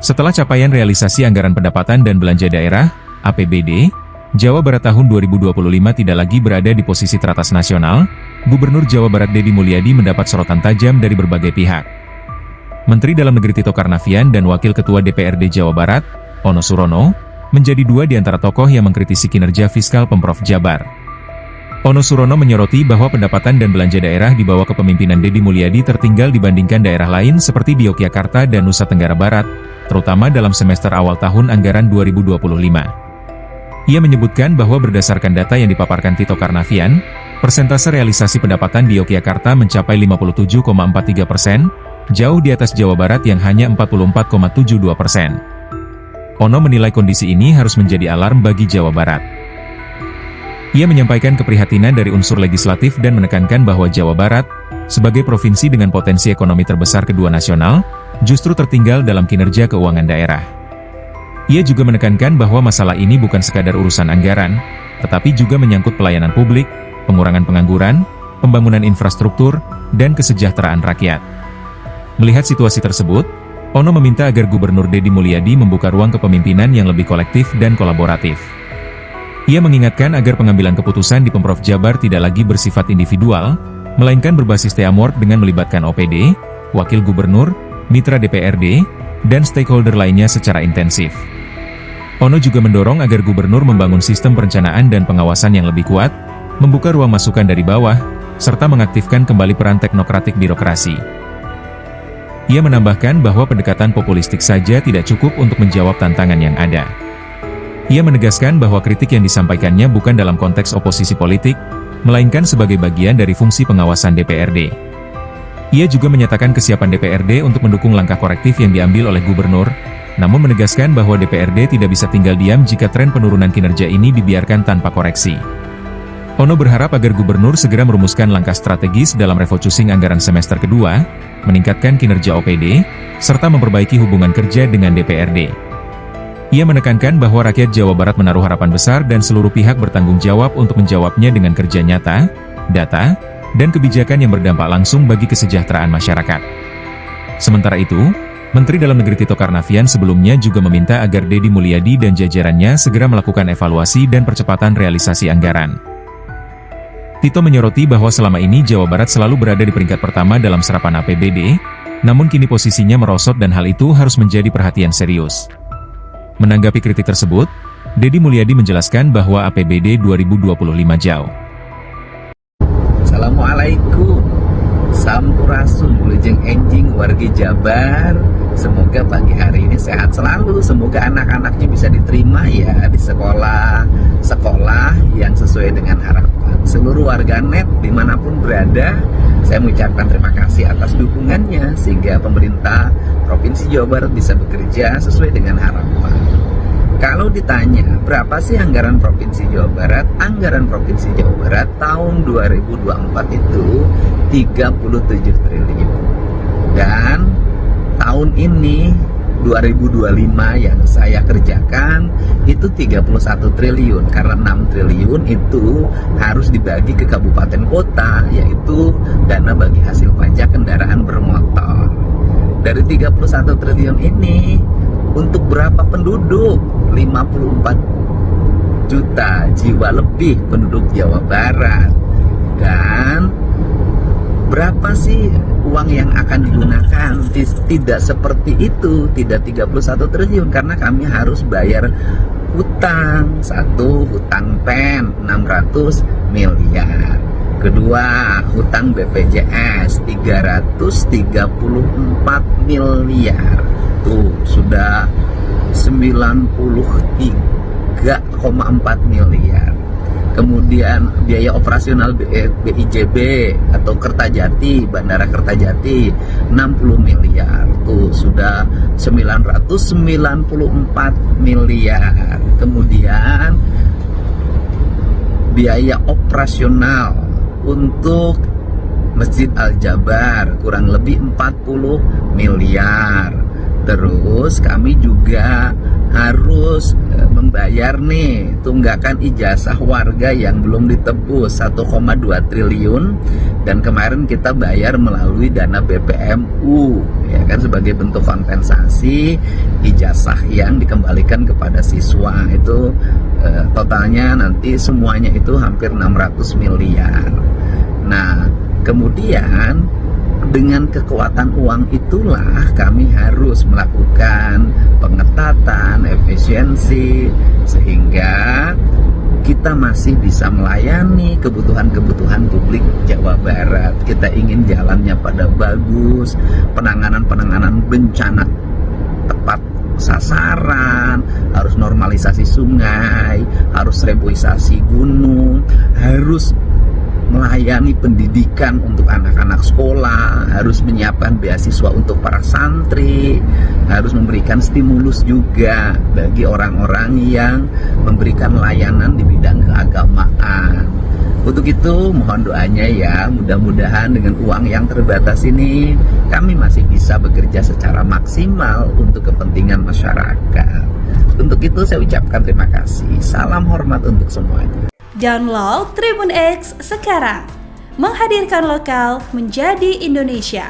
Setelah capaian realisasi anggaran pendapatan dan belanja daerah, APBD, Jawa Barat tahun 2025 tidak lagi berada di posisi teratas nasional. Gubernur Jawa Barat Deddy Mulyadi mendapat sorotan tajam dari berbagai pihak. Menteri Dalam Negeri Tito Karnavian dan Wakil Ketua DPRD Jawa Barat, Ono Surono, menjadi dua di antara tokoh yang mengkritisi kinerja fiskal Pemprov Jabar. Ono Surono menyoroti bahwa pendapatan dan belanja daerah di bawah kepemimpinan Deddy Mulyadi tertinggal dibandingkan daerah lain seperti di Yogyakarta dan Nusa Tenggara Barat, terutama dalam semester awal tahun anggaran 2025. Ia menyebutkan bahwa berdasarkan data yang dipaparkan Tito Karnavian, persentase realisasi pendapatan di Yogyakarta mencapai 57,43%, jauh di atas Jawa Barat yang hanya 44,72%. Ono menilai kondisi ini harus menjadi alarm bagi Jawa Barat. Ia menyampaikan keprihatinan dari unsur legislatif dan menekankan bahwa Jawa Barat, sebagai provinsi dengan potensi ekonomi terbesar kedua nasional, justru tertinggal dalam kinerja keuangan daerah. Ia juga menekankan bahwa masalah ini bukan sekadar urusan anggaran, tetapi juga menyangkut pelayanan publik, pengurangan pengangguran, pembangunan infrastruktur, dan kesejahteraan rakyat. Melihat situasi tersebut, Ono meminta agar Gubernur Deddy Mulyadi membuka ruang kepemimpinan yang lebih kolektif dan kolaboratif. Ia mengingatkan agar pengambilan keputusan di Pemprov Jabar tidak lagi bersifat individual, melainkan berbasis teamwork dengan melibatkan OPD, Wakil Gubernur, Mitra DPRD, dan stakeholder lainnya secara intensif. Ono juga mendorong agar Gubernur membangun sistem perencanaan dan pengawasan yang lebih kuat, membuka ruang masukan dari bawah, serta mengaktifkan kembali peran teknokratik birokrasi. Ia menambahkan bahwa pendekatan populistik saja tidak cukup untuk menjawab tantangan yang ada. Ia menegaskan bahwa kritik yang disampaikannya bukan dalam konteks oposisi politik, melainkan sebagai bagian dari fungsi pengawasan DPRD. Ia juga menyatakan kesiapan DPRD untuk mendukung langkah korektif yang diambil oleh Gubernur, namun menegaskan bahwa DPRD tidak bisa tinggal diam jika tren penurunan kinerja ini dibiarkan tanpa koreksi. Ono berharap agar Gubernur segera merumuskan langkah strategis dalam refocusing anggaran semester kedua, meningkatkan kinerja OPD, serta memperbaiki hubungan kerja dengan DPRD. Ia menekankan bahwa rakyat Jawa Barat menaruh harapan besar dan seluruh pihak bertanggung jawab untuk menjawabnya dengan kerja nyata, data, dan kebijakan yang berdampak langsung bagi kesejahteraan masyarakat. Sementara itu, Menteri Dalam Negeri Tito Karnavian sebelumnya juga meminta agar Deddy Mulyadi dan jajarannya segera melakukan evaluasi dan percepatan realisasi anggaran. Tito menyoroti bahwa selama ini Jawa Barat selalu berada di peringkat pertama dalam serapan APBD, namun kini posisinya merosot dan hal itu harus menjadi perhatian serius. Menanggapi kritik tersebut, Deddy Mulyadi menjelaskan bahwa APBD 2025 jauh. Assalamualaikum. Sampurasun, Wilujeng Enjing, wargi Jabar. Semoga pagi hari ini sehat selalu. Semoga anak-anaknya bisa diterima ya di sekolah yang sesuai dengan harapan. Seluruh warganet dimanapun berada, saya mengucapkan terima kasih atas dukungannya sehingga pemerintah Provinsi Jawa Barat bisa bekerja sesuai dengan harapan. Kalau ditanya berapa sih anggaran Provinsi Jawa Barat? Anggaran Provinsi Jawa Barat tahun 2024 itu 37 triliun. Dan tahun ini 2025 yang saya kerjakan itu 31 triliun. Karena 6 triliun itu harus dibagi ke kabupaten kota, yaitu dana bagi hasil pajak kendaraan bermotor. Dari 31 triliun ini untuk berapa penduduk? 54 juta jiwa lebih penduduk Jawa Barat. Dan berapa sih uang yang akan digunakan? Tidak seperti itu, tidak 31 triliun karena kami harus bayar hutang. Satu, hutang PEN 600 miliar. Kedua, hutang BPJS 334 miliar. Tuh, sudah 93,4 miliar. Kemudian biaya operasional BIJB atau Kertajati, Bandara Kertajati 60 miliar. Tuh sudah 994 miliar. Kemudian biaya operasional untuk Masjid Al-Jabar kurang lebih 40 miliar. Terus kami juga harus membayar nih tunggakan ijazah warga yang belum ditebus 1,2 triliun, dan kemarin kita bayar melalui dana BPMU ya kan, sebagai bentuk kompensasi ijazah yang dikembalikan kepada siswa. Itu totalnya nanti semuanya itu hampir 600 miliar. Nah, kemudian dengan kekuatan uang itulah kami harus melakukan pengetatan, efisiensi, sehingga kita masih bisa melayani kebutuhan-kebutuhan publik Jawa Barat. Kita ingin jalannya pada bagus, penanganan bencana tepat sasaran, harus normalisasi sungai, harus reboisasi gunung, harus melayani pendidikan untuk anak-anak sekolah, harus menyiapkan beasiswa untuk para santri, harus memberikan stimulus juga bagi orang-orang yang memberikan layanan di bidang keagamaan. Untuk itu mohon doanya ya, mudah-mudahan dengan uang yang terbatas ini kami masih bisa bekerja secara maksimal untuk kepentingan masyarakat. Untuk itu saya ucapkan terima kasih. Salam hormat untuk semuanya. Download Tribun X sekarang, menghadirkan lokal menjadi Indonesia.